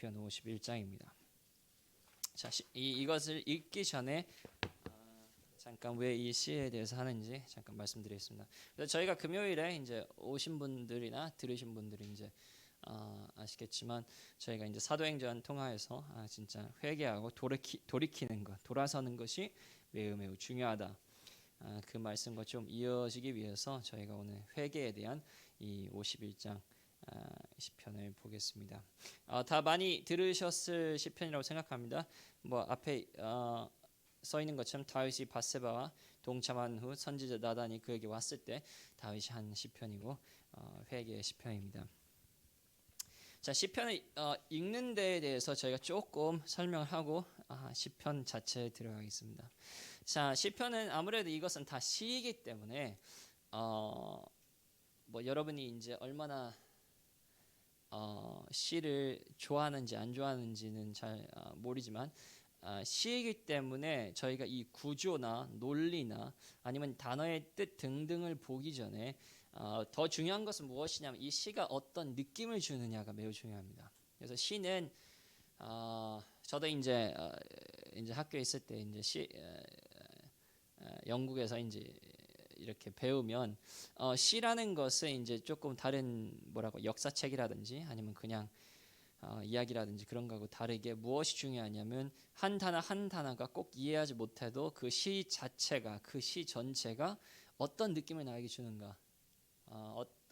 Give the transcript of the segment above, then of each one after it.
시편 51장입니다. 자, 이것을 읽기 전에 잠깐 왜 이 시에 대해서 하는지 잠깐 말씀드리겠습니다. 그래서 저희가 금요일에 이제 오신 분들이나 들으신 분들이 이제 아시겠지만 저희가 이제 사도행전 통하여서 진짜 회개하고 돌이키는 것, 돌아서는 것이 매우 중요하다. 그 말씀과 좀 이어지기 위해서 저희가 오늘 회개에 대한 이 51장 시편을 보겠습니다. 다 많이 들으셨을 시편이라고 생각합니다. 뭐 앞에 써 있는 것처럼 다윗이 밧세바와 동참한 후 선지자 나단이 그에게 왔을 때 다윗이 한 시편이고 회개의 시편입니다. 자, 시편을 읽는 데에 대해서 저희가 조금 설명을 하고 시편 자체에 들어가겠습니다. 자, 시편은 아무래도 이것은 다 시이기 때문에 뭐 여러분이 이제 얼마나 시를 좋아하는지 안 좋아하는지는 잘 모르지만 시이기 때문에 저희가 이 구조나 논리나 아니면 단어의 뜻 등등을 보기 전에 더 중요한 것은 무엇이냐면 이 시가 어떤 느낌을 주느냐가 매우 중요합니다. 그래서 시는 저도 이제 학교에 있을 때 이제 영국에서 이제 이렇게 배우면 시라는 것은 이제 조금 다른 역사책이라든지 아니면 그냥 이야기라든지 그런 거하고 다르게 무엇이 중요하냐면 한 단어 한 단어가 꼭 이해하지 못해도 그 시 자체가 그 시 전체가 어떤 느낌을 나에게 주는가,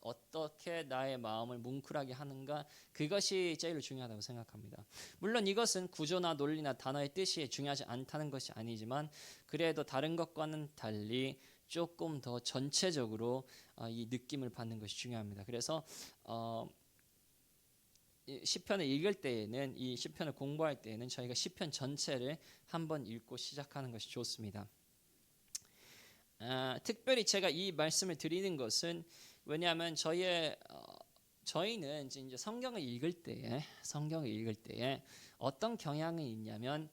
어떻게 나의 마음을 뭉클하게 하는가, 그것이 제일 중요하다고 생각합니다. 물론 이것은 구조나 논리나 단어의 뜻이 중요하지 않다는 것이 아니지만 그래도 다른 것과는 달리 조금 더 전체적으로 이 느낌을 받는 것이 중요합니다. 그래서 시편을 읽을 때에는 이 시편을 공부할 때에는 저희가 시편 전체를 한번 읽고 시작하는 것이 좋습니다. 특별히 제가 이 말씀을 드리는 것은 왜냐하면 저희는 이제 성경을 읽을 때에 어떤 경향이 있냐면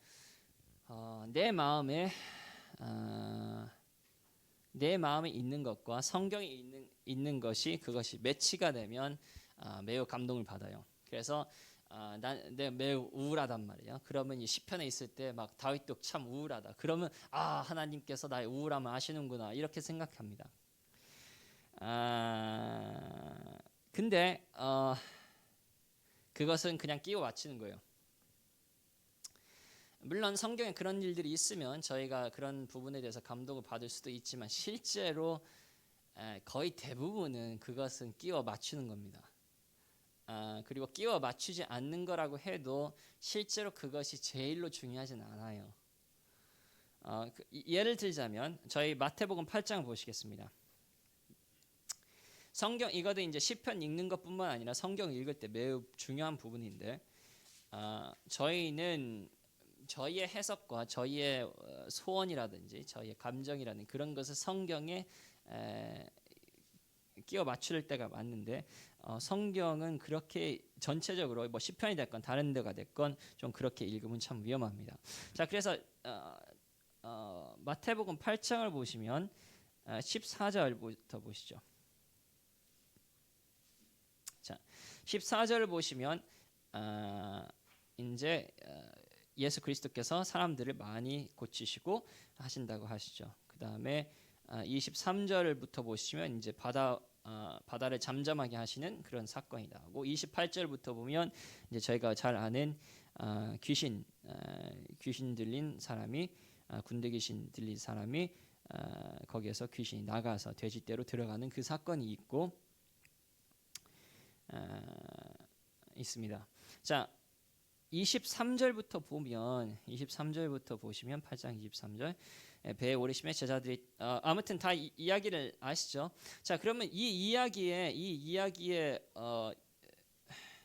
내 마음에 있는 것과 성경에 있는 것이 그것이 매치가 되면 매우 감동을 받아요. 그래서 내가 매우 우울하단 말이에요. 그러면 이 시편에 있을 때 막 다윗도 참 우울하다. 그러면 하나님께서 나의 우울함을 아시는구나 이렇게 생각합니다. 근데 그것은 그냥 끼워 맞추는 거예요. 물론 성경에 그런 일들이 있으면 저희가 그런 부분에 대해서 감동을 받을 수도 있지만 실제로 거의 대부분은 그것은 끼워 맞추는 겁니다. 그리고 끼워 맞추지 않는 거라고 해도 실제로 그것이 제일로 중요하진 않아요. 예를 들자면 저희 마태복음 8장을 보시겠습니다. 성경 이것도 이제 시편 읽는 것뿐만 아니라 성경 읽을 때 매우 중요한 부분인데 저희는 저희의 해석과 저희의 소원이라든지 저희의 감정이라든지 그런 것을 성경에 끼워 맞출 때가 많은데 성경은 그렇게 전체적으로 뭐 시편이 됐건 다른 데가 됐건 좀 그렇게 읽으면 참 위험합니다. 자, 그래서 마태복음 8장을 보시면 14절부터 보시죠. 자, 14절을 보시면 이제 예수 그리스도께서 사람들을 많이 고치시고 하신다고 하시죠. 그 다음에 23절부터 보시면 이제 바다를 잠잠하게 하시는 그런 사건이 나오고 28절부터 보면 이제 저희가 잘 아는 귀신 들린 사람이 군대 귀신 들린 사람이 거기에서 귀신이 나가서 돼지떼로 들어가는 그 사건이 있습니다. 자, 23절부터 보시면 8장 23절 배에 오르심에 제자들이 아무튼 다 이야기를 아시죠? 자, 그러면 이 이야기의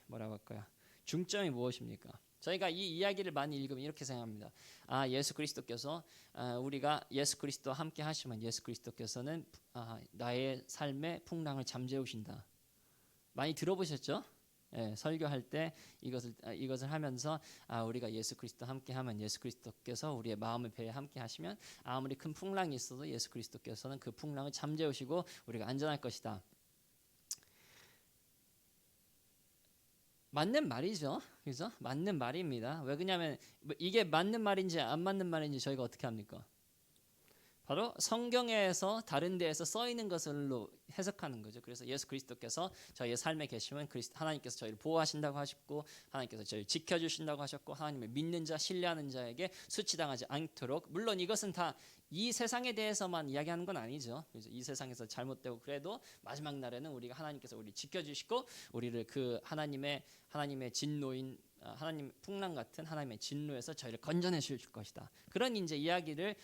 뭐라고 할까요? 중점이 무엇입니까? 저희가 이 이야기를 많이 읽으면 이렇게 생각합니다. 예수 그리스도께서 우리가 예수 그리스도와 함께 하시면 예수 그리스도께서는 나의 삶의 풍랑을 잠재우신다. 많이 들어보셨죠? 설교할 때 이것을 하면서 우리가 예수 그리스도 함께 하면 예수 그리스도께서 우리의 마음을 배에 함께 하시면 아무리 큰 풍랑이 있어도 예수 그리스도께서는 그 풍랑을 잠재우시고 우리가 안전할 것이다. 맞는 말이죠. 그죠? 맞는 말입니다. 왜 그러냐면 이게 맞는 말인지 안 맞는 말인지 저희가 어떻게 합니까? 바로 성경에서 다른 데에서 써 있는 것으로 해석하는 거죠. 그래서 예수 그리스도께서 저희의 삶에 계시면 하나님께서 저희를 보호하신다고 하셨고 하나님께서 저희를 지켜주신다고 하셨고 하나님을 믿는 자, 신뢰하는 자에게 수치당하지 않도록 물론 이것은 다 이 세상에 대해서만 이야기하는 건 아니죠. 그래서 이 세상에서 잘못되고 그래도 마지막 날에는 우리가 하나님께서 우리를 지켜주시고 우리를 그 하나님의 진노인 하나님 풍랑 같은 하나님의 진노에서 저희를 건져내 주실 것이다. 그런 이제 이야기를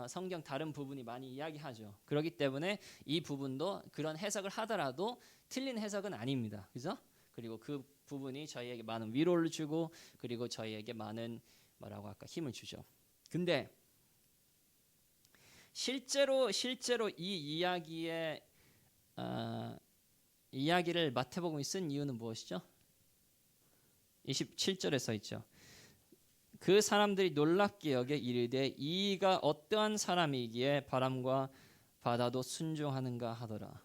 성경 다른 부분이 많이 이야기하죠. 그렇기 때문에 이 부분도 그런 해석을 하더라도 틀린 해석은 아닙니다. 그죠? 그리고 그 부분이 저희에게 많은 위로를 주고 그리고 저희에게 많은 뭐라고 할까 힘을 주죠. 근데 실제로 이 이야기를 마태복음이 쓴 이유는 무엇이죠? 27절에 써 있죠. 그 사람들이 놀랍게 여겨 이르되 이가 어떠한 사람이기에 바람과 바다도 순종하는가 하더라.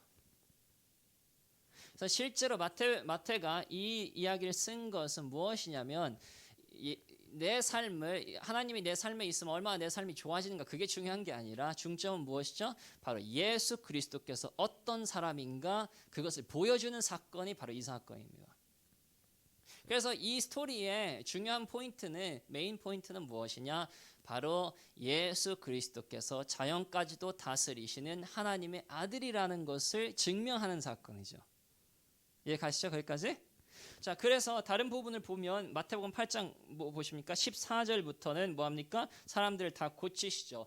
그래서 실제로 마태가 이 이야기를 쓴 것은 무엇이냐면 내 삶을 하나님이 내 삶에 있으면 얼마나 내 삶이 좋아지는가 그게 중요한 게 아니라 중점은 무엇이죠? 바로 예수 그리스도께서 어떤 사람인가 그것을 보여주는 사건이 바로 이 사건입니다. 그래서 이 스토리의 중요한 메인 포인트는 무엇이냐? 바로 예수 그리스도께서 자연까지도 다스리시는 하나님의 아들이라는 것을 증명하는 사건이죠. 이해 가시죠? 거기까지? 자, 그래서 다른 부분을 보면 마태복음 8장 뭐 보십니까? 14절부터는 뭐 합니까? 사람들을 다 고치시죠.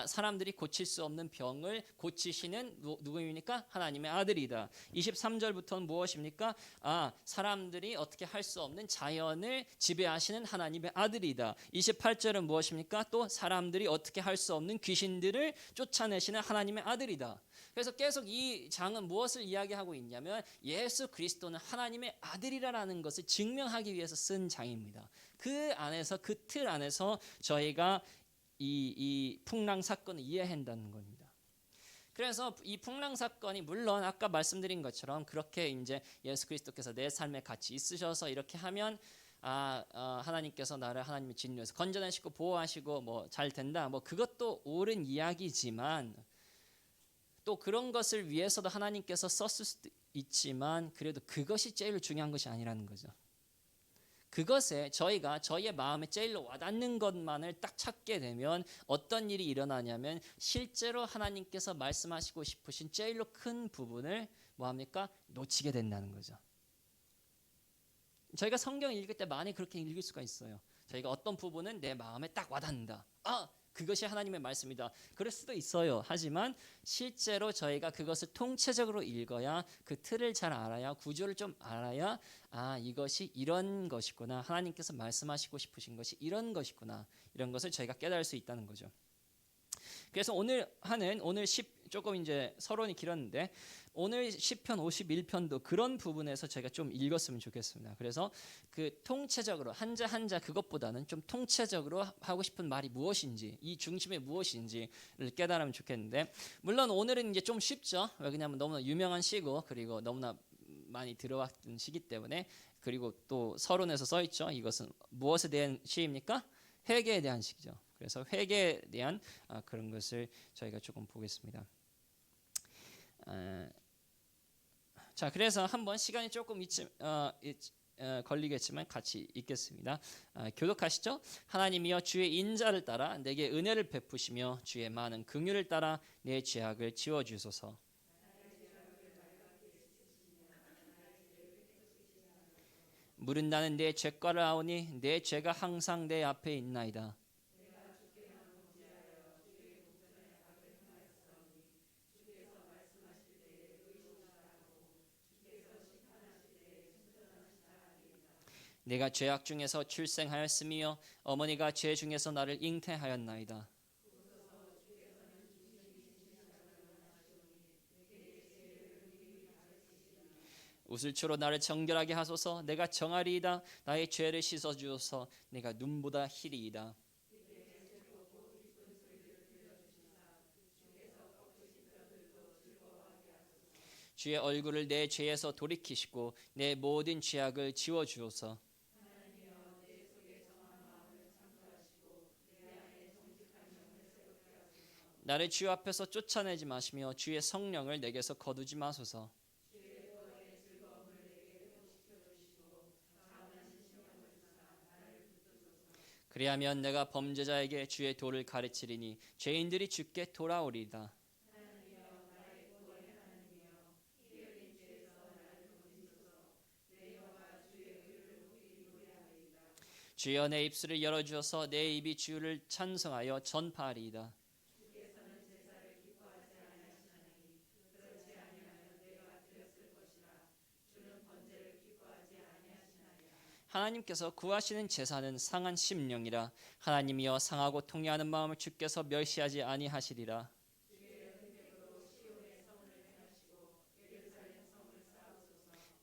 사람들이 고칠 수 없는 병을 고치시는 누구입니까? 하나님의 아들이다. 23절부터는 무엇입니까? 사람들이 어떻게 할 수 없는 자연을 지배하시는 하나님의 아들이다. 28절은 무엇입니까? 또 사람들이 어떻게 할 수 없는 귀신들을 쫓아내시는 하나님의 아들이다. 그래서 계속 이 장은 무엇을 이야기하고 있냐면 예수 그리스도는 하나님의 아들이라는 것을 증명하기 위해서 쓴 장입니다. 그 안에서 그 틀 안에서 저희가 이 풍랑 사건을 이해한다는 겁니다. 그래서 이 풍랑 사건이 물론 아까 말씀드린 것처럼 그렇게 이제 예수 그리스도께서 내 삶에 같이 있으셔서 이렇게 하면 하나님께서 나를 하나님의 진노에서 건져내시고 보호하시고 뭐 잘 된다. 뭐 그것도 옳은 이야기지만 또 그런 것을 위해서도 하나님께서 썼을 수도 있지만 그래도 그것이 제일 중요한 것이 아니라는 거죠. 그것에 저희의 마음에 제일 와닿는 것만을 딱 찾게 되면 어떤 일이 일어나냐면 실제로 하나님께서 말씀하시고 싶으신 제일로 큰 부분을 뭐합니까? 놓치게 된다는 거죠. 저희가 성경 읽을 때 많이 그렇게 읽을 수가 있어요. 저희가 어떤 부분은 내 마음에 딱 와닿는다. 그것이 하나님의 말씀이다. 그럴 수도 있어요. 하지만 실제로 저희가 그것을 통체적으로 읽어야 그 틀을 잘 알아야 구조를 좀 알아야 이것이 이런 것이구나. 하나님께서 말씀하시고 싶으신 것이 이런 것이구나. 이런 것을 저희가 깨달을 수 있다는 거죠. 그래서 오늘 조금 이제 서론이 길었는데 오늘 시편 51편도 그런 부분에서 제가 좀 읽었으면 좋겠습니다. 그래서 그 통체적으로 한자 한자 그것보다는 좀 통체적으로 하고 싶은 말이 무엇인지 이 중심에 무엇인지를 깨달으면 좋겠는데 물론 오늘은 이제 좀 쉽죠. 왜냐하면 너무나 유명한 시고 그리고 너무나 많이 들어왔던 시기 때문에 그리고 또 서론에서 써 있죠. 이것은 무엇에 대한 시입니까? 회개에 대한 시기죠. 그래서 회개에 대한 그런 것을 저희가 조금 보겠습니다. 자, 그래서 한번 시간이 조금 걸리겠지만 같이 읽겠습니다. 교독하시죠? 하나님이여 주의 인자를 따라 내게 은혜를 베푸시며 주의 많은 긍휼을 따라 내 죄악을 지워주소서. 물은 나는 내 죄과를 아오니 내 죄가 항상 내 앞에 있나이다. 내가 죄악 중에서 출생하였으며 어머니가 죄 중에서 나를 잉태하였나이다. 우슬초로 나를 정결하게 하소서. 내가 정하리이다. 나의 죄를 씻어주소서. 내가 눈보다 희리이다. 주의 얼굴을 내 죄에서 돌이키시고 내 모든 죄악을 지워 주옵소서. 나를 주 앞에서 쫓아내지 마시며 주의 성령을 내게서 거두지 마소서. 그리하면 내가 범죄자에게 주의 도를 가르치리니 죄인들이 주께 돌아오리이다. 주여 내 입술을 열어주어서 내 입이 주를 찬송하여 전파하리이다. 하나님께서 구하시는 제사는 상한 심령이라. 하나님이여 상하고 통회하는 마음을 주께서 멸시하지 아니하시리라.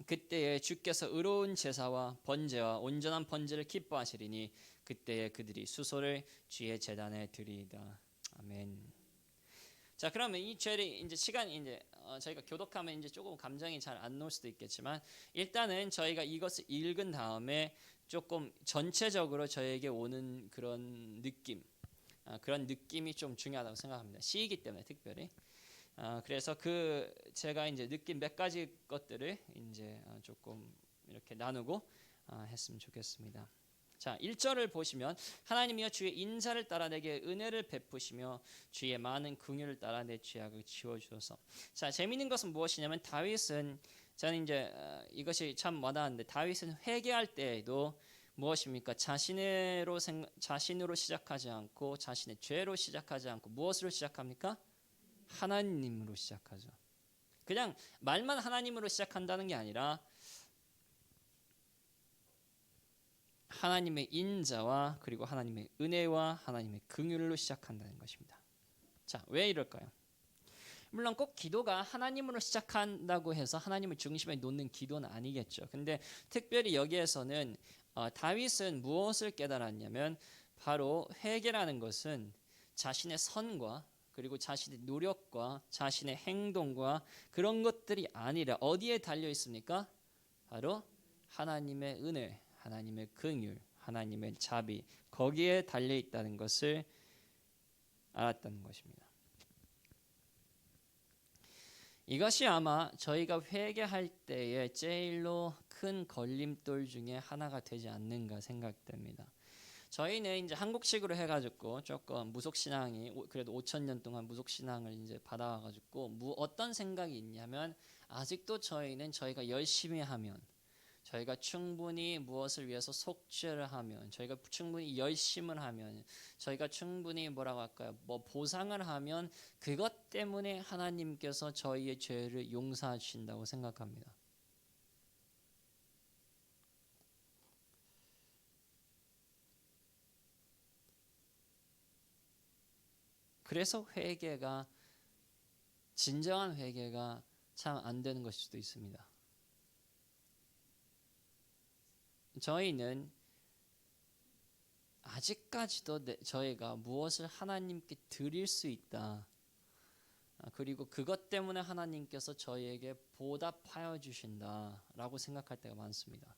그때에 주께서 의로운 제사와 번제와 온전한 번제를 기뻐하시리니 그때에 그들이 수소를 주의 제단에 드리이다. 아멘. 자, 그러면 이 죄를 이제 시간이 이제 저희가 교독하면 이제 조금 감정이 잘 안 놓을 수도 있겠지만 일단은 저희가 이것을 읽은 다음에 조금 전체적으로 저에게 오는 그런 느낌, 그런 느낌이 좀 중요하다고 생각합니다. 시이기 때문에 특별히. 그래서 제가 이제 느낀 몇 가지 것들을 이제 조금 이렇게 나누고 했으면 좋겠습니다. 자, 1절을 보시면 하나님이여 주의 인자를 따라 내게 은혜를 베푸시며 주의 많은 긍휼을 따라 내 죄악을 지워 주소서. 자, 재미있는 것은 무엇이냐면 다윗은 저는 이제 이것이 참 와닿았는데 다윗은 회개할 때에도 무엇입니까? 자신으로 시작하지 않고 자신의 죄로 시작하지 않고 무엇으로 시작합니까? 하나님으로 시작하죠. 그냥 말만 하나님으로 시작한다는 게 아니라 하나님의 인자와 그리고 하나님의 은혜와 하나님의 긍휼로 시작한다는 것입니다. 자, 왜 이럴까요? 물론 꼭 기도가 하나님으로 시작한다고 해서 하나님을 중심에 놓는 기도는 아니겠죠. 근데 특별히 여기에서는 다윗은 무엇을 깨달았냐면 바로 회개라는 것은 자신의 선과 그리고 자신의 노력과 자신의 행동과 그런 것들이 아니라 어디에 달려 있습니까? 바로 하나님의 은혜, 하나님의 긍휼, 하나님의 자비, 거기에 달려 있다는 것을 알았다는 것입니다. 이것이 아마 저희가 회개할 때의 제일로 큰 걸림돌 중에 하나가 되지 않는가 생각됩니다. 저희는 이제 한국식으로 해가지고 조금 무속신앙이 그래도 5,000년 동안 무속신앙을 이제 받아와가지고 어떤 생각이 있냐면 아직도 저희는 저희가 열심히 하면 저희가 충분히 무엇을 위해서 속죄를 하면 저희가 충분히 열심을 하면 저희가 충분히 뭐라고 할까요? 뭐 보상을 하면 그것 때문에 하나님께서 저희의 죄를 용서하신다고 생각합니다. 그래서 회개가 진정한 회개가 참 안 되는 것일 수도 있습니다. 저희는 아직까지도 저희가 무엇을 하나님께 드릴 수 있다. 그리고 그것 때문에 하나님께서 저희에게 보답하여 주신다라고 생각할 때가 많습니다.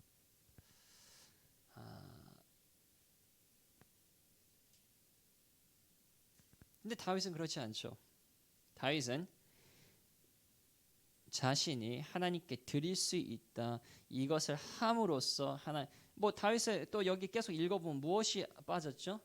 근데 다윗은 그렇지 않죠. 다윗은 자신이 하나님께 드릴 수 있다. 이것을 함으로써 다윗을 또 여기 계속 읽어보면 무엇이 빠졌죠?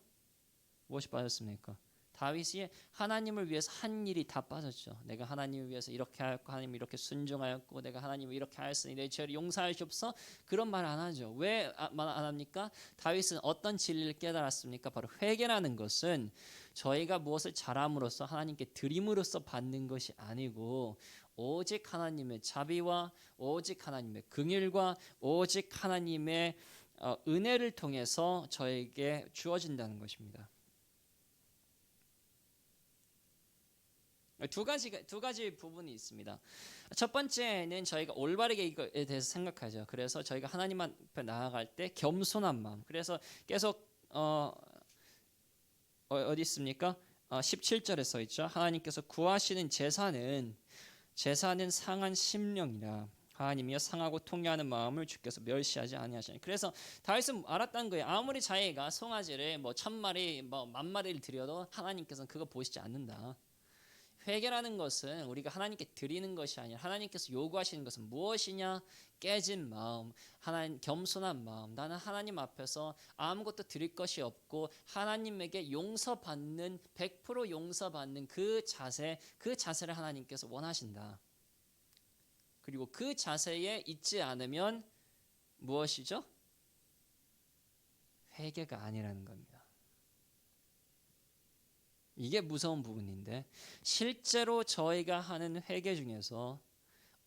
무엇이 빠졌습니까? 다윗이 하나님을 위해서 한 일이 다 빠졌죠. 내가 하나님을 위해서 이렇게 하였고 하나님 이렇게 순종하였고 내가 하나님을 이렇게 하였으니 내 죄를 용서하시옵소서 그런 말 안 하죠. 왜 말 안 합니까? 다윗은 어떤 진리를 깨달았습니까? 바로 회개라는 것은 저희가 무엇을 잘함으로써 하나님께 드림으로써 받는 것이 아니고 오직 하나님의 자비와 오직 하나님의 긍휼과 오직 하나님의 은혜를 통해서 저에게 주어진다는 것입니다. 두 가지 부분이 있습니다. 첫 번째는 저희가 올바르게 이거에 대해서 생각하죠. 그래서 저희가 하나님 앞에 나아갈 때 겸손한 마음. 그래서 계속 어디 있습니까? 17절에 써 있죠. 하나님께서 구하시는 제사는 제사는 상한 심령이라 하나님이여 상하고 통회하는 마음을 주께서 멸시하지 아니하시니. 그래서 다윗은 알았다는 거예요. 아무리 자기가 송아지를 뭐 1000마리 뭐 10,000마리를 드려도 하나님께서는 그거 보시지 않는다. 회개라는 것은 우리가 하나님께 드리는 것이 아니라 하나님께서 요구하시는 것은 무엇이냐? 깨진 마음, 하나님 겸손한 마음. 나는 하나님 앞에서 아무것도 드릴 것이 없고 하나님에게 용서받는 100% 용서받는 그 자세를 하나님께서 원하신다. 그리고 그 자세에 있지 않으면 무엇이죠? 회개가 아니라는 겁니다. 이게 무서운 부분인데 실제로 저희가 하는 회개 중에서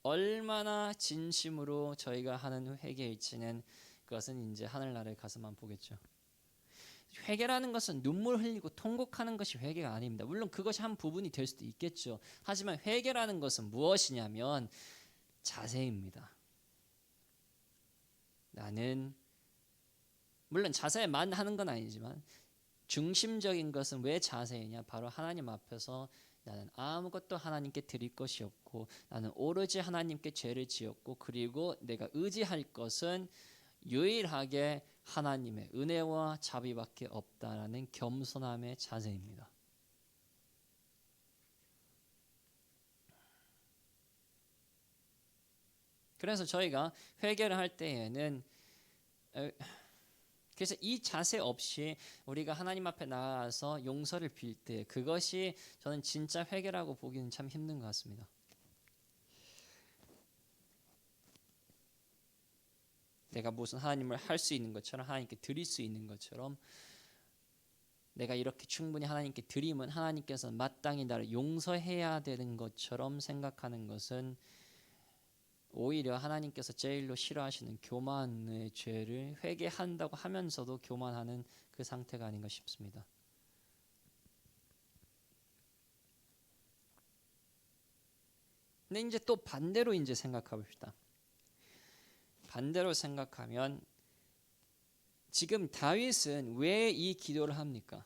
얼마나 진심으로 저희가 하는 회개일지는 그것은 이제 하늘나라에 가서만 보겠죠. 회개라는 것은 눈물 흘리고 통곡하는 것이 회개가 아닙니다. 물론 그것이 한 부분이 될 수도 있겠죠. 하지만 회개라는 것은 무엇이냐면 자세입니다. 나는 물론 자세만 하는 건 아니지만 중심적인 것은 왜 자세이냐? 바로 하나님 앞에서 나는 아무것도 하나님께 드릴 것이 없고 나는 오로지 하나님께 죄를 지었고 그리고 내가 의지할 것은 유일하게 하나님의 은혜와 자비밖에 없다라는 겸손함의 자세입니다. 그래서 저희가 회개를 할 때에는 그래서 이 자세 없이 우리가 하나님 앞에 나가서 용서를 빌 때 그것이 저는 진짜 회개라고 보기는 참 힘든 것 같습니다. 내가 무슨 하나님을 할 수 있는 것처럼 하나님께 드릴 수 있는 것처럼 내가 이렇게 충분히 하나님께 드리면 하나님께서 마땅히 나를 용서해야 되는 것처럼 생각하는 것은 오히려 하나님께서 제일로 싫어하시는 교만의 죄를 회개한다고 하면서도 교만하는 그 상태가 아닌가 싶습니다. 근데 이제 또 반대로 이제 생각해 봅시다. 반대로 생각하면 지금 다윗은 왜 이 기도를 합니까?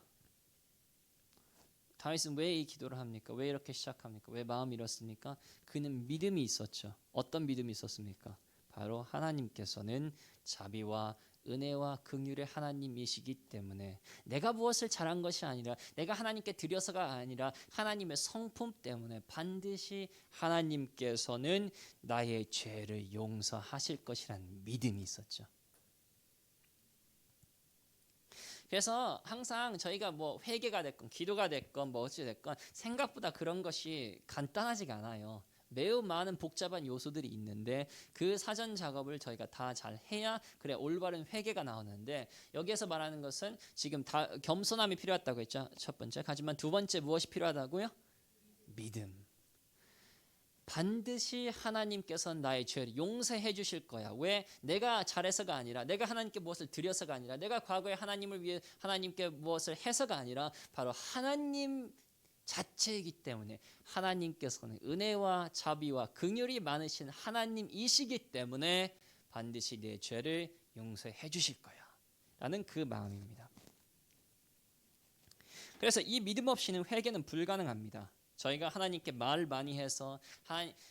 다윗은 왜 이 기도를 합니까? 왜 이렇게 시작합니까? 왜 마음이 이렇습니까? 그는 믿음이 있었죠. 어떤 믿음이 있었습니까? 바로 하나님께서는 자비와 은혜와 긍휼의 하나님이시기 때문에 내가 무엇을 잘한 것이 아니라 내가 하나님께 드려서가 아니라 하나님의 성품 때문에 반드시 하나님께서는 나의 죄를 용서하실 것이라는 믿음이 있었죠. 그래서 항상 저희가 뭐 회개가 됐건 기도가 됐건 뭐 어찌 됐건 생각보다 그런 것이 간단하지가 않아요. 매우 많은 복잡한 요소들이 있는데 그 사전 작업을 저희가 다 잘 해야 그래 올바른 회개가 나오는데 여기에서 말하는 것은 지금 다 겸손함이 필요하다고 했죠. 첫 번째. 하지만 두 번째 무엇이 필요하다고요? 믿음. 반드시 하나님께서는 나의 죄를 용서해 주실 거야. 왜? 내가 잘해서가 아니라 내가 하나님께 무엇을 드려서가 아니라 내가 과거에 하나님을 위해 하나님께 무엇을 해서가 아니라 바로 하나님 자체이기 때문에 하나님께서는 은혜와 자비와 긍휼이 많으신 하나님이시기 때문에 반드시 내 죄를 용서해 주실 거야 라는 그 마음입니다. 그래서 이 믿음 없이는 회개는 불가능합니다. 저희가 하나님께 말을 많이 해서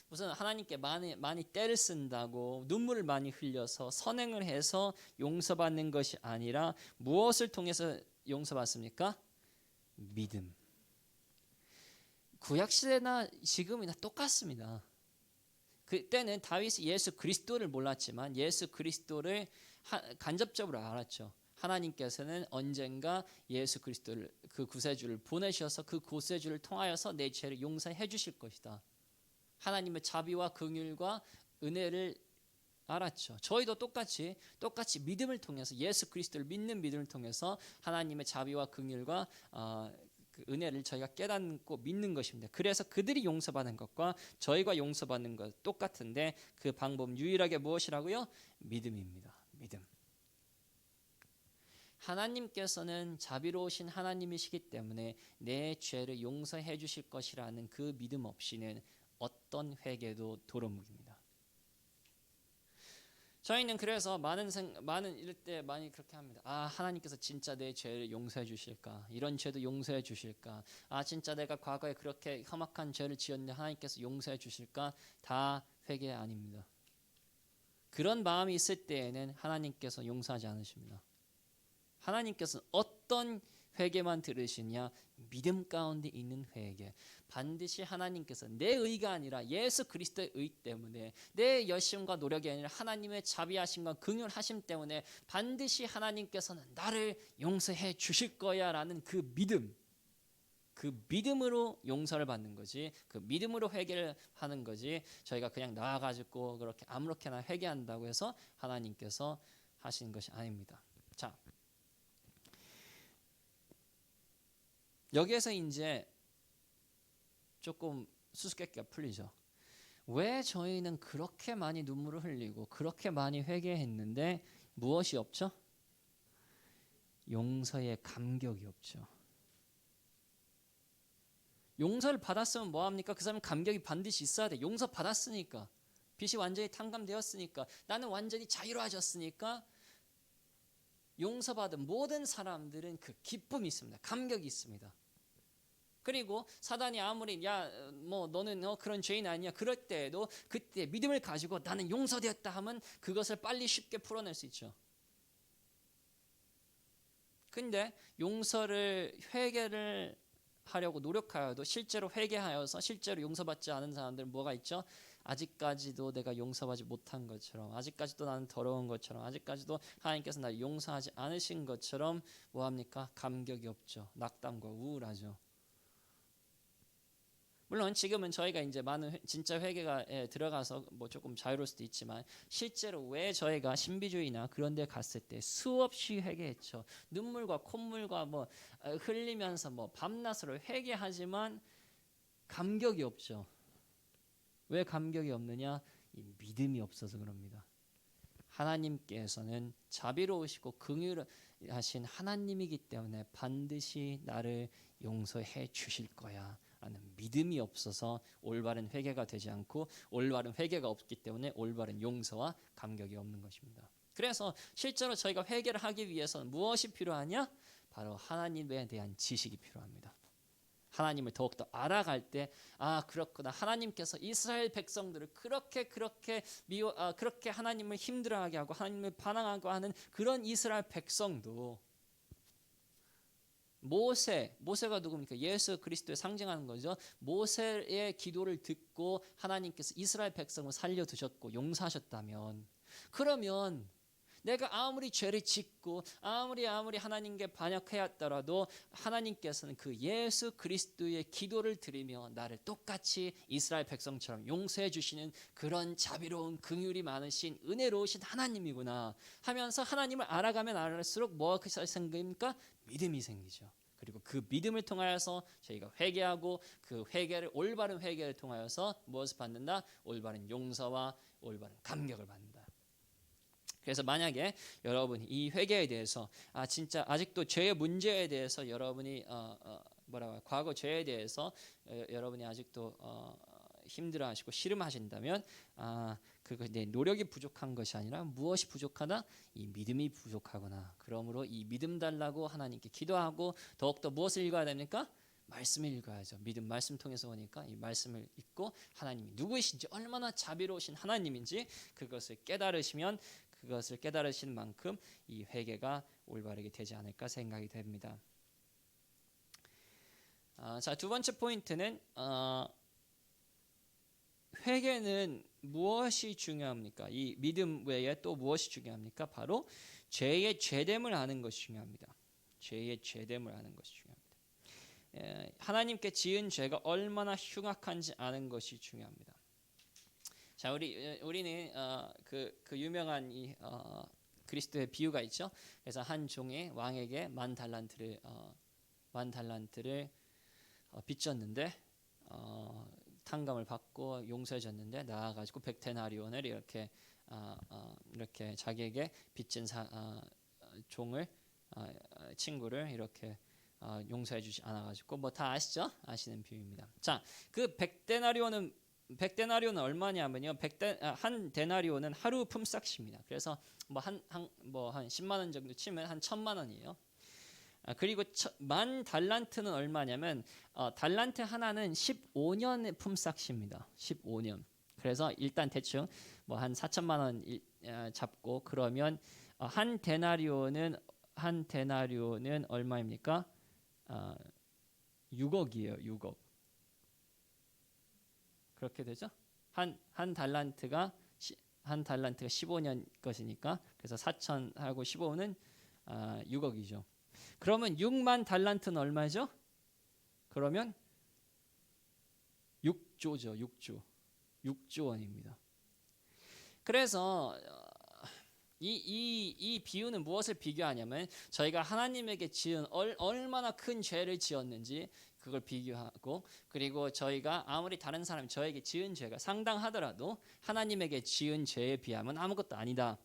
무슨 하나님께 많이 때를 쓴다고 눈물을 많이 흘려서 선행을 해서 용서받는 것이 아니라 무엇을 통해서 용서받습니까? 믿음. 구약시대나 지금이나 똑같습니다. 그때는 다윗이 예수 그리스도를 몰랐지만 예수 그리스도를 간접적으로 알았죠. 하나님께서는 언젠가 예수 그리스도를 그 구세주를 보내셔서 그 구세주를 통하여서 내 죄를 용서해 주실 것이다. 하나님의 자비와 긍휼과 은혜를 알았죠. 저희도 똑같이 믿음을 통해서 예수 그리스도를 믿는 믿음을 통해서 하나님의 자비와 긍휼과 그 은혜를 저희가 깨닫고 믿는 것입니다. 그래서 그들이 용서받는 것과 저희가 용서받는 것 똑같은데 그 방법 유일하게 무엇이라고요? 믿음입니다. 믿음. 하나님께서는 자비로우신 하나님이시기 때문에 내 죄를 용서해 주실 것이라는 그 믿음 없이는 어떤 회개도 도루묵입니다. 저희는 그래서 많은 이럴 때 많이 그렇게 합니다. 아, 하나님께서 진짜 내 죄를 용서해 주실까? 이런 죄도 용서해 주실까? 아, 진짜 내가 과거에 그렇게 험악한 죄를 지었는데 하나님께서 용서해 주실까? 다 회개 아닙니다. 그런 마음이 있을 때에는 하나님께서 용서하지 않으십니다. 하나님께서는 어떤 회개만 들으시냐? 믿음 가운데 있는 회개. 반드시 하나님께서 내 의가 아니라 예수 그리스도의 의 때문에, 내 열심과 노력이 아니라 하나님의 자비하심과 긍휼하심 때문에 반드시 하나님께서는 나를 용서해 주실 거야 라는 그 믿음, 그 믿음으로 용서를 받는 거지, 그 믿음으로 회개를 하는 거지, 저희가 그냥 나와가지고 그렇게 아무렇게나 회개한다고 해서 하나님께서 하시는 것이 아닙니다. 자, 여기에서 이제 조금 수수께끼가 풀리죠. 왜 저희는 그렇게 많이 눈물을 흘리고 그렇게 많이 회개했는데 무엇이 없죠? 용서의 감격이 없죠. 용서를 받았으면 뭐합니까? 그 사람은 감격이 반드시 있어야 돼. 용서 받았으니까, 빚이 완전히 탕감되었으니까, 나는 완전히 자유로워졌으니까, 용서받은 모든 사람들은 그 기쁨이 있습니다. 감격이 있습니다. 그리고 사단이 아무리 뭐 너는 그런 죄인 아니야, 그럴 때에도 그때 믿음을 가지고 나는 용서되었다 하면 그것을 빨리 쉽게 풀어낼 수 있죠. 근데 회개를 하려고 노력하여도 실제로 회개하여서 실제로 용서받지 않은 사람들은 뭐가 있죠? 아직까지도 내가 용서받지 못한 것처럼, 아직까지도 나는 더러운 것처럼, 아직까지도 하나님께서 나를 용서하지 않으신 것처럼 뭐합니까? 감격이 없죠. 낙담과 우울하죠. 물론 지금은 저희가 이제 많은 진짜 회개가 들어가서 뭐 조금 자유로울 수도 있지만, 실제로 왜 저희가 신비주의나 그런 데 갔을 때 수없이 회개했죠. 눈물과 콧물과 뭐 흘리면서 뭐 밤낮으로 회개하지만 감격이 없죠. 왜 감격이 없느냐? 이 믿음이 없어서 그럽니다. 하나님께서는 자비로우시고 긍휼하신 하나님이기 때문에 반드시 나를 용서해 주실 거야 라는 믿음이 없어서 올바른 회개가 되지 않고, 올바른 회개가 없기 때문에 올바른 용서와 감격이 없는 것입니다. 그래서 실제로 저희가 회개를 하기 위해서는 무엇이 필요하냐? 바로 하나님에 대한 지식이 필요합니다. 하나님을 더욱더 알아갈 때, 아, 그렇구나, 하나님께서 이스라엘 백성들을 그렇게 하나님을 힘들어하게 하고 하나님을 반항하고 하는 그런 이스라엘 백성도, 모세가 누굽니까? 예수 그리스도를 상징하는 거죠. 모세의 기도를 듣고 하나님께서 이스라엘 백성을 살려두셨고 용서하셨다면, 그러면 내가 아무리 죄를 짓고 아무리 하나님께 반역하였더라도 하나님께서는 그 예수 그리스도의 기도를 들으며 나를 똑같이 이스라엘 백성처럼 용서해 주시는 그런 자비로운 긍휼이 많으신 은혜로우신 하나님이구나 하면서 하나님을 알아가면 알아갈수록 뭐가 생깁니까? 믿음이 생기죠. 그리고 그 믿음을 통하여서 저희가 회개하고 그 회개를, 올바른 회개를 통하여서 무엇을 받는다? 올바른 용서와 올바른 감격을 받는다. 그래서 만약에 여러분이 이 회개에 대해서 진짜 아직도 죄의 문제에 대해서 여러분이 과거 죄에 대해서 여러분이 아직도 힘들어하시고 씨름하신다면, 그거 내 노력이 부족한 것이 아니라 무엇이 부족하다? 이 믿음이 부족하구나. 그러므로 이 믿음 달라고 하나님께 기도하고, 더욱더 무엇을 읽어야 됩니까? 말씀을 읽어야죠. 믿음, 말씀 통해서 오니까 이 말씀을 읽고 하나님이 누구이신지, 얼마나 자비로우신 하나님인지 그것을 깨달으시면, 그것을 깨달으신 만큼 이 회개가 올바르게 되지 않을까 생각이 됩니다. 자, 두 번째 포인트는 회개는 무엇이 중요합니까? 이 믿음 외에 또 무엇이 중요합니까? 바로 죄의 죄됨을 아는 것이 중요합니다. 죄의 죄됨을 아는 것이 중요합니다. 하나님께 지은 죄가 얼마나 흉악한지 아는 것이 중요합니다. 자, 우리는 그 유명한 이 그리스도의 비유가 있죠. 그래서 한 종이 왕에게 만 달란트를 빚졌는데 탕감을 받고 용서해줬는데, 나아가지고 100데나리온을 이렇게 자기에게 빚진 종을, 친구를 이렇게 용서해주지 않아가지고, 뭐 다 아시죠? 아시는 비유입니다. 자, 그 100데나리온은 100데나리온은 얼마냐면요. 한 데나리온은 하루 품삯입니다. 그래서 한 10만 원 정도 치면 한 1,000만 원이에요. 그리고 만 달란트는 얼마냐면 달란트 하나는 15년의 품삯입니다. 15년. 그래서 일단 대충 한 4천만 원 잡고 그러면 한 데나리온은 얼마입니까? 6억이에요. 6억. 그렇게 되죠? 한 달란트가 15년 것이니까 그래서 4천하고 15는 6억이죠. 그러면 6만 달란트는 얼마죠? 그러면 6조죠. 6조 원입니다. 그래서 이 비유는 무엇을 비교하냐면 저희가 하나님에게 지은 얼마나 큰 죄를 지었는지 그걸 비교하고, 그리고 저희가 아무리 다른 사람이 저에게 지은 죄가 상당하더라도 하나님에게 지은 죄에 비하면 아무것도 아니다.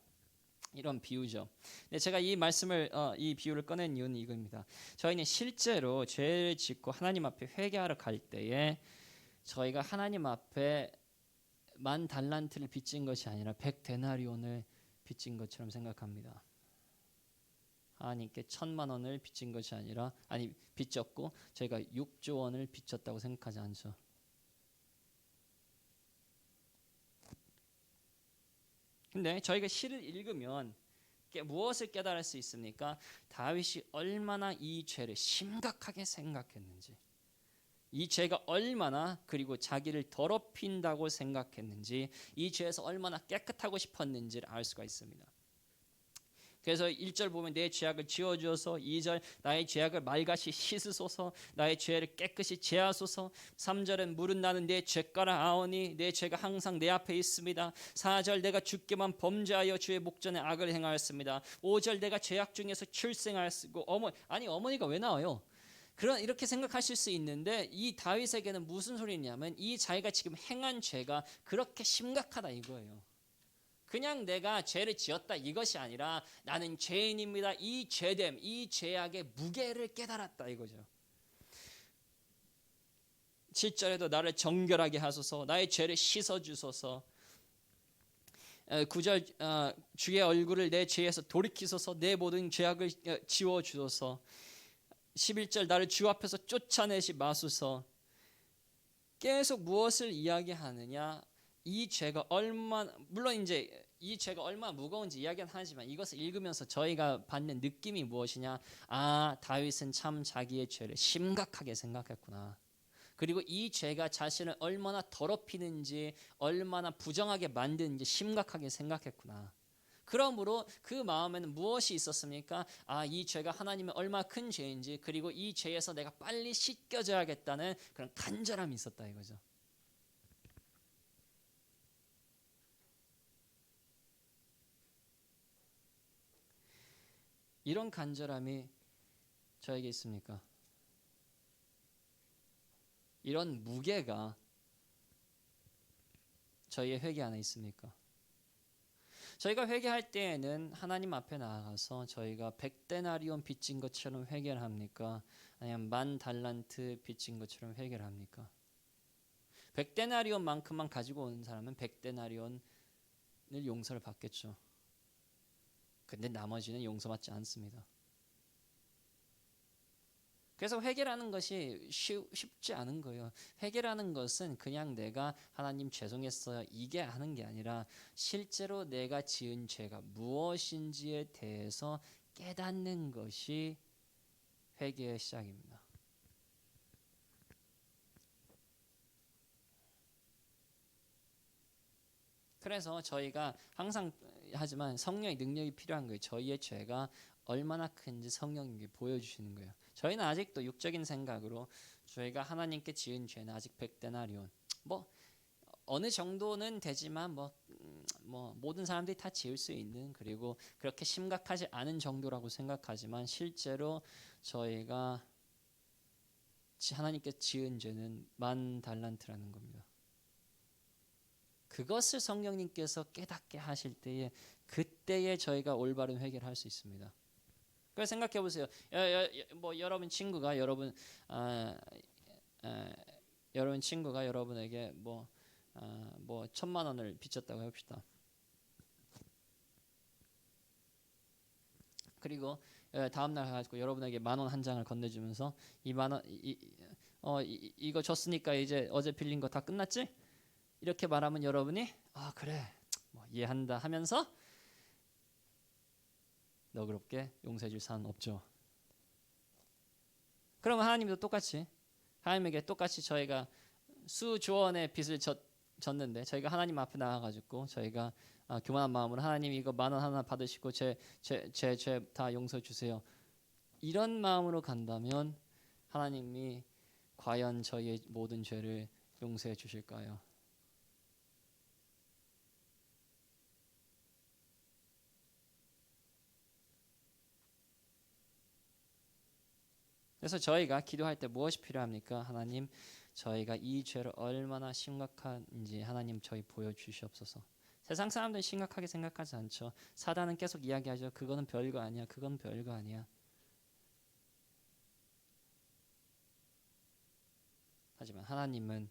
이런 비유죠. 근데 제가 이 비유를 꺼낸 이유는 이겁니다. 저희는 실제로 죄를 짓고 하나님 앞에 회개하러 갈 때에 저희가 하나님 앞에 만 달란트를 빚진 것이 아니라 100데나리온을 빚진 것처럼 생각합니다. 하나님께 1,000만 원을 빚진 것이 아니라 빚졌고 저희가 6조 원을 빚졌다고 생각하지 않죠. 근데 저희가 시를 읽으면 무엇을 깨달을 수 있습니까? 다윗이 얼마나 이 죄를 심각하게 생각했는지, 이 죄가 얼마나 그리고 자기를 더럽힌다고 생각했는지, 이 죄에서 얼마나 깨끗하고 싶었는지를 알 수가 있습니다. 그래서 1절 보면 내 죄악을 지워주어서, 2절 나의 죄악을 말같이 씻으소서, 나의 죄를 깨끗이 제하소서, 3절은 물은 나는 내 죄가라 아오니 내 죄가 항상 내 앞에 있습니다. 4절 내가 주께만 범죄하여 주의 목전에 악을 행하였습니다. 5절 내가 죄악 중에서 출생하였고 어머니가 왜 나와요? 이렇게 생각하실 수 있는데 이 다윗에게는 무슨 소리냐면 이 자기가 지금 행한 죄가 그렇게 심각하다 이거예요. 그냥 내가 죄를 지었다 이것이 아니라 나는 죄인입니다. 이 죄됨, 이 죄악의 무게를 깨달았다 이거죠. 7절에도 나를 정결하게 하소서, 나의 죄를 씻어주소서. 9절 주의 얼굴을 내 죄에서 돌이키소서, 내 모든 죄악을 지워주소서. 11절 나를 주 앞에서 쫓아내지 마소서. 계속 무엇을 이야기하느냐? 이 죄가 물론 이제 이 죄가 얼마나 무거운지 이야기는 하지만 이것을 읽으면서 저희가 받는 느낌이 무엇이냐? 다윗은 참 자기의 죄를 심각하게 생각했구나. 그리고 이 죄가 자신을 얼마나 더럽히는지, 얼마나 부정하게 만드는지 심각하게 생각했구나. 그러므로 그 마음에는 무엇이 있었습니까? 이 죄가 하나님의 얼마나 큰 죄인지, 그리고 이 죄에서 내가 빨리 씻겨져야겠다는 그런 간절함이 있었다 이거죠. 이런 간절함이 저에게 있습니까? 이런 무게가 저희의 회개 안에 있습니까? 저희가 회개할 때에는 하나님 앞에 나아가서 저희가 100데나리온 빚진 것처럼 회개를 합니까? 아니면 만 달란트 빚진 것처럼 회개를 합니까? 100데나리온만큼만 가지고 오는 사람은 100데나리온을 용서를 받겠죠. 근데 나머지는 용서받지 않습니다. 그래서 회개라는 것이 쉽지 않은 거예요. 회개라는 것은 그냥 내가 하나님 죄송했어요 이게 하는 게 아니라 실제로 내가 지은 죄가 무엇인지에 대해서 깨닫는 것이 회개의 시작입니다. 그래서 저희가 항상 하지만 성령의 능력이 필요한 거예요. 저희의 죄가 얼마나 큰지 성령님께 보여주시는 거예요. 저희는 아직도 육적인 생각으로 저희가 하나님께 지은 죄는 아직 100데나리온 어느 정도는 되지만 모든 사람들이 다 지을 수 있는, 그리고 그렇게 심각하지 않은 정도라고 생각하지만 실제로 저희가 하나님께 지은 죄는 만 달란트라는 겁니다. 그것을 성령님께서 깨닫게 하실 때에 그때에 저희가 올바른 회개를 할 수 있습니다. 그래서 생각해 보세요. 여러분 친구가 여러분에게 뭐 1,000만 원을 빚졌다고 해봅시다. 그리고 다음 날 가지고 여러분에게 10,000원 한 장을 건네주면서 이 10,000원 이거 줬으니까 이제 어제 빌린 거 다 끝났지? 이렇게 말하면 여러분이 그래 뭐 이해한다 하면서 너그럽게 용서해 줄 사람은 없죠. 그러면 하나님도 똑같이 하나님에게 똑같이 저희가 수조원의 빚을 졌는데 저희가 하나님 앞에 나와가지고 저희가 교만한 마음으로 하나님 이거 10,000원 하나 받으시고 제 죄 다 용서해 주세요. 이런 마음으로 간다면 하나님이 과연 저희의 모든 죄를 용서해 주실까요? 그래서 저희가 기도할 때 무엇이 필요합니까? 하나님, 저희가 이 죄를 얼마나 심각한지 하나님 저희 보여주시옵소서. 세상 사람들은 심각하게 생각하지 않죠. 사단은 계속 이야기하죠. 그거는 별거 아니야. 그건 별거 아니야. 하지만 하나님은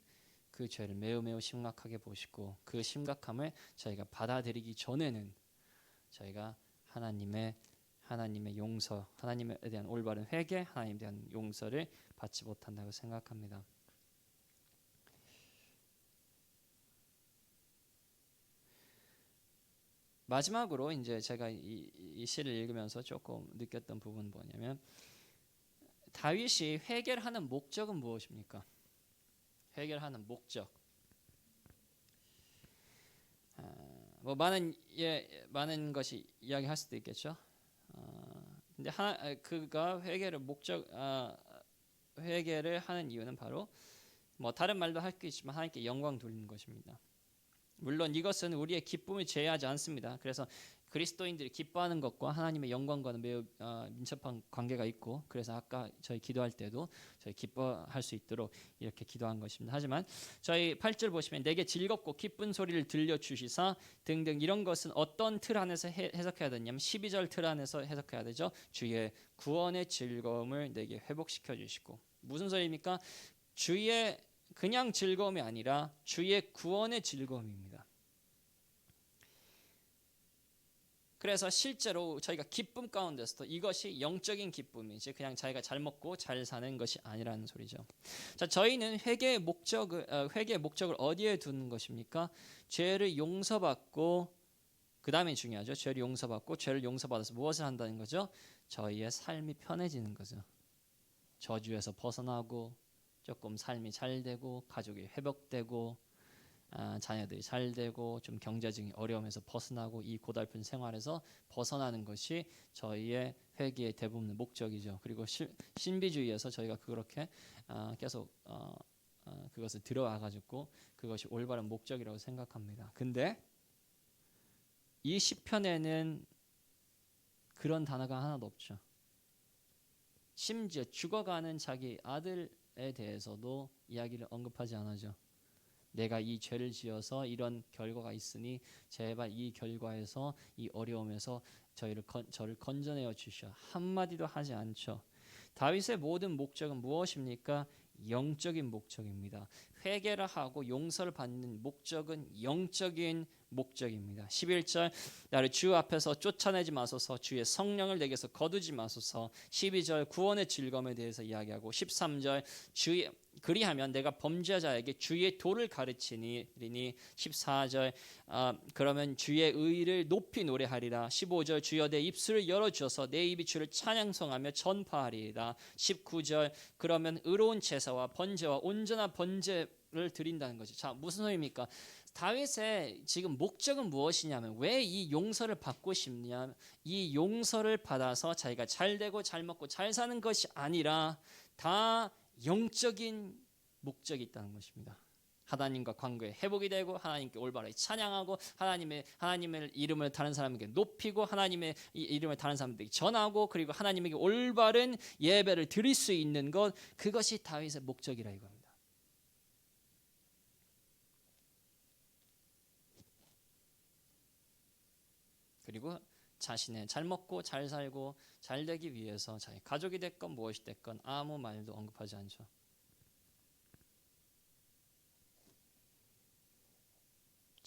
그 죄를 매우 매우 심각하게 보시고 그 심각함을 저희가 받아들이기 전에는 저희가 하나님의 용서, 하나님에 대한 올바른 회개, 하나님에 대한 용서를 받지 못한다고 생각합니다. 마지막으로 이제 제가 이 시를 읽으면서 조금 느꼈던 부분은 뭐냐면 다윗이 회개를 하는 목적은 무엇입니까? 회개를 하는 목적. 뭐 많은 것이 이야기할 수도 있겠죠. 근데 그가 회개를 하는 이유는 바로 뭐 다른 말도 할 게 있지만 하나님께 영광 돌리는 것입니다. 물론 이것은 우리의 기쁨을 제외하지 않습니다. 그래서 그리스도인들이 기뻐하는 것과 하나님의 영광과는 매우 민첩한 관계가 있고 그래서 아까 저희 기도할 때도 저희 기뻐할 수 있도록 이렇게 기도한 것입니다. 하지만 저희 8절 보시면 내게 즐겁고 기쁜 소리를 들려주시사 등등 이런 것은 어떤 틀 안에서 해석해야 되냐면 12절 틀 안에서 해석해야 되죠. 주의 구원의 즐거움을 내게 회복시켜 주시고 무슨 소리입니까? 주의 그냥 즐거움이 아니라 주의 구원의 즐거움입니다. 그래서 실제로 저희가 기쁨 가운데서도 이것이 영적인 기쁨이지 그냥 자기가 잘 먹고 잘 사는 것이 아니라는 소리죠. 자, 저희는 회개의 목적을 어디에 두는 것입니까? 죄를 용서받고 그 다음이 중요하죠. 죄를 용서받고 죄를 용서받아서 무엇을 한다는 거죠? 저희의 삶이 편해지는 거죠. 저주에서 벗어나고 조금 삶이 잘 되고 가족이 회복되고 자녀들이 잘 되고 좀 경제적인 어려움에서 벗어나고 이 고달픈 생활에서 벗어나는 것이 저희의 회개의 대부분의 목적이죠. 그리고 신비주의에서 저희가 그렇게 계속 그것을 들어와 가지고 그것이 올바른 목적이라고 생각합니다. 근데 이 시편에는 그런 단어가 하나도 없죠. 심지어 죽어가는 자기 아들에 대해서도 이야기를 언급하지 않아죠. 내가 이 죄를 지어서 이런 결과가 있으니 제발 이 결과에서 이 어려움에서 저를 건져내어 주시오. 한마디도 하지 않죠. 다윗의 모든 목적은 무엇입니까? 영적인 목적입니다. 회개를 하고 용서를 받는 목적은 영적인 목적입니다. 11절 나를 주 앞에서 쫓아내지 마소서 주의 성령을 내게서 거두지 마소서 12절 구원의 즐거움에 대해서 이야기하고 13절 그리하면 내가 범죄자에게 주의 도를 가르치리니 14절 그러면 주의 의를 높이 노래하리라 15절 주여 내 입술을 열어주어서 내 입이 주를 찬양성하며 전파하리라 19절 그러면 의로운 제사와 번제와 온전한 번제를 드린다는 거죠. 자, 무슨 소리입니까? 다윗의 지금 목적은 무엇이냐면 왜 이 용서를 받고 싶냐? 이 용서를 받아서 자기가 잘 되고 잘 먹고 잘 사는 것이 아니라 다 영적인 목적이 있다는 것입니다. 하나님과 관계에 회복이 되고 하나님께 올바르게 찬양하고 하나님의 이름을 다른 사람에게 높이고 하나님의 이름을 다른 사람들에게 전하고 그리고 하나님에게 올바른 예배를 드릴 수 있는 것 그것이 다윗의 목적이라 이겁니다. 그리고 자신의 잘 먹고 잘 살고 잘 되기 위해서 자기 가족이 됐건 무엇이 됐건 아무 말도 언급하지 않죠.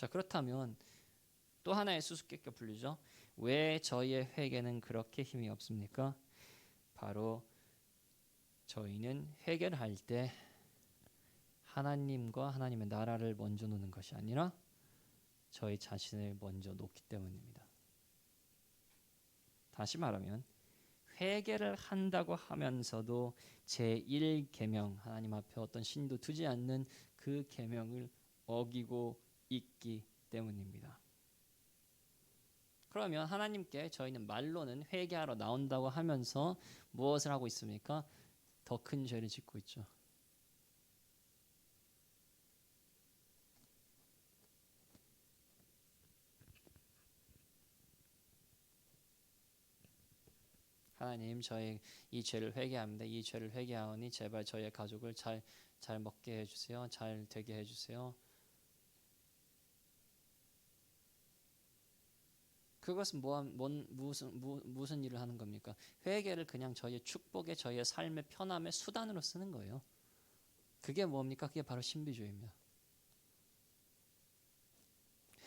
자, 그렇다면 또 하나의 수수께끼가 풀리죠. 왜 저희의 회개는 그렇게 힘이 없습니까? 바로 저희는 회개를 할 때 하나님과 하나님의 나라를 먼저 놓는 것이 아니라 저희 자신을 먼저 놓기 때문입니다. 다시 말하면 회개를 한다고 하면서도 제1계명 하나님 앞에 어떤 신도 두지 않는 그 계명을 어기고 있기 때문입니다. 그러면 하나님께 저희는 말로는 회개하러 나온다고 하면서 무엇을 하고 있습니까? 더 큰 죄를 짓고 있죠. 하나님, 저희 이 죄를 회개합니다. 이 죄를 회개하오니 제발 저희의 가족을 잘 먹게 해주세요. 잘 되게 해주세요. 그것은 무슨 일을 하는 겁니까? 회개를 그냥 저희의 축복에 저희의 삶의 편함의 수단으로 쓰는 거예요. 그게 뭡니까? 그게 바로 신비주의입니다.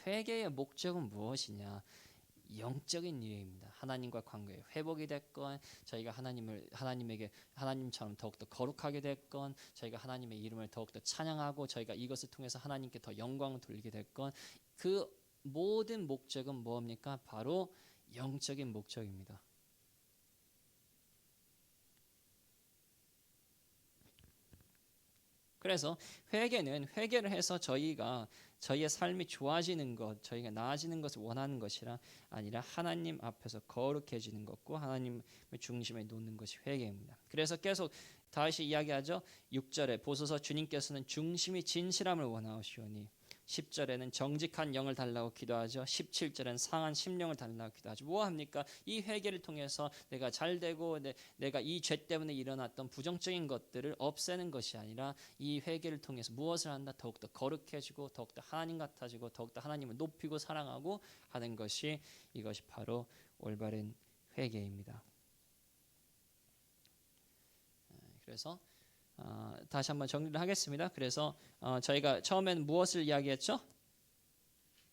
회개의 목적은 무엇이냐? 영적인 일입니다. 하나님과 관계의 회복이 됐건, 저희가 하나님처럼 더욱더 거룩하게 됐건, 저희가 하나님의 이름을 더욱더 찬양하고, 저희가 이것을 통해서 하나님께 더 영광을 돌리게 됐건, 그 모든 목적은 뭡니까? 바로 영적인 목적입니다. 그래서 회개를 해서 저희가 저희의 삶이 좋아지는 것, 저희가 나아지는 것을 원하는 것이라 아니라 하나님 앞에서 거룩해지는 것과 하나님의 중심에 놓는 것이 회개입니다. 그래서 계속 다시 이야기하죠. 6절에 보소서 주님께서는 중심이 진실함을 원하시오니 10절에는 정직한 영을 달라고 기도하죠. 17절에는 상한 심령을 달라고 기도하죠. 뭐합니까? 이 회개를 통해서 내가 잘되고 내가 이 죄 때문에 일어났던 부정적인 것들을 없애는 것이 아니라 이 회개를 통해서 무엇을 한다? 더욱더 거룩해지고 더욱더 하나님 같아지고 더욱더 하나님을 높이고 사랑하고 하는 것이 이것이 바로 올바른 회개입니다. 그래서 다시 한번 정리를 하겠습니다. 그래서 저희가 처음에는 무엇을 이야기했죠?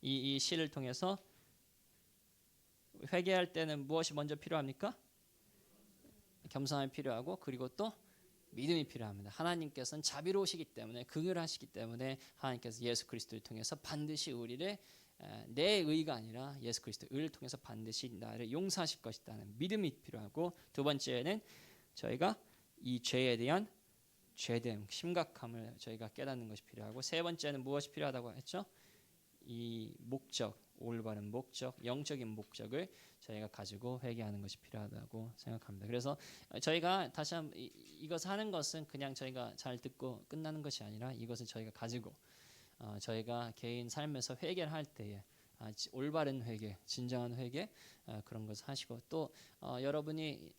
이 시를 통해서 회개할 때는 무엇이 먼저 필요합니까? 겸손함이 필요하고 그리고 또 믿음이 필요합니다. 하나님께서는 자비로우시기 때문에 긍휼하시기 때문에 하나님께서 예수 그리스도를 통해서 반드시 우리를 내 의가 아니라 예수 그리스도의 의를 통해서 반드시 나를 용서하실 것이라는 믿음이 필요하고 두 번째는 저희가 이 죄에 대한 죄됨, 심각함을 저희가 깨닫는 것이 필요하고 세 번째는 무엇이 필요하다고 했죠? 이 목적, 올바른 목적, 영적인 목적을 저희가 가지고 회개하는 것이 필요하다고 생각합니다. 그래서 저희가 다시 한번 이것을 하는 것은 그냥 저희가 잘 듣고 끝나는 것이 아니라 이것을 저희가 가지고 저희가 개인 삶에서 회개를 할 때에 올바른 회개, 진정한 회개 그런 것을 하시고 또 여러분이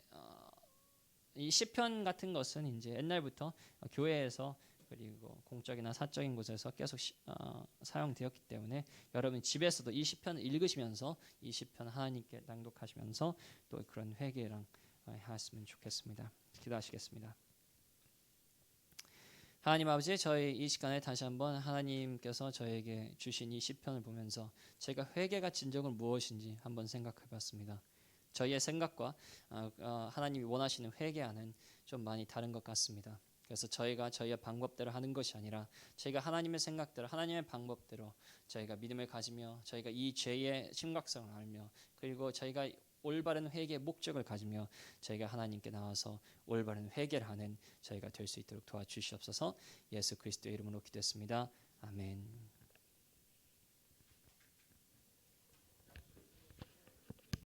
이 시편 같은 것은 이제 옛날부터 교회에서 그리고 공적이나 사적인 곳에서 계속 사용되었기 때문에 여러분 집에서도 이 시편을 읽으시면서 이 시편 하나님께 낭독하시면서 또 그런 회개랑 하셨으면 좋겠습니다. 기도하시겠습니다. 하나님 아버지, 저희 이 시간에 다시 한번 하나님께서 저에게 주신 이 시편을 보면서 제가 회개가 진정은 무엇인지 한번 생각해봤습니다. 저희의 생각과 하나님이 원하시는 회개와는 좀 많이 다른 것 같습니다. 그래서 저희가 저희의 방법대로 하는 것이 아니라 저희가 하나님의 생각대로 하나님의 방법대로 저희가 믿음을 가지며 저희가 이 죄의 심각성을 알며 그리고 저희가 올바른 회개의 목적을 가지며 저희가 하나님께 나와서 올바른 회개를 하는 저희가 될 수 있도록 도와주시옵소서. 예수 그리스도의 이름으로 기도했습니다. 아멘.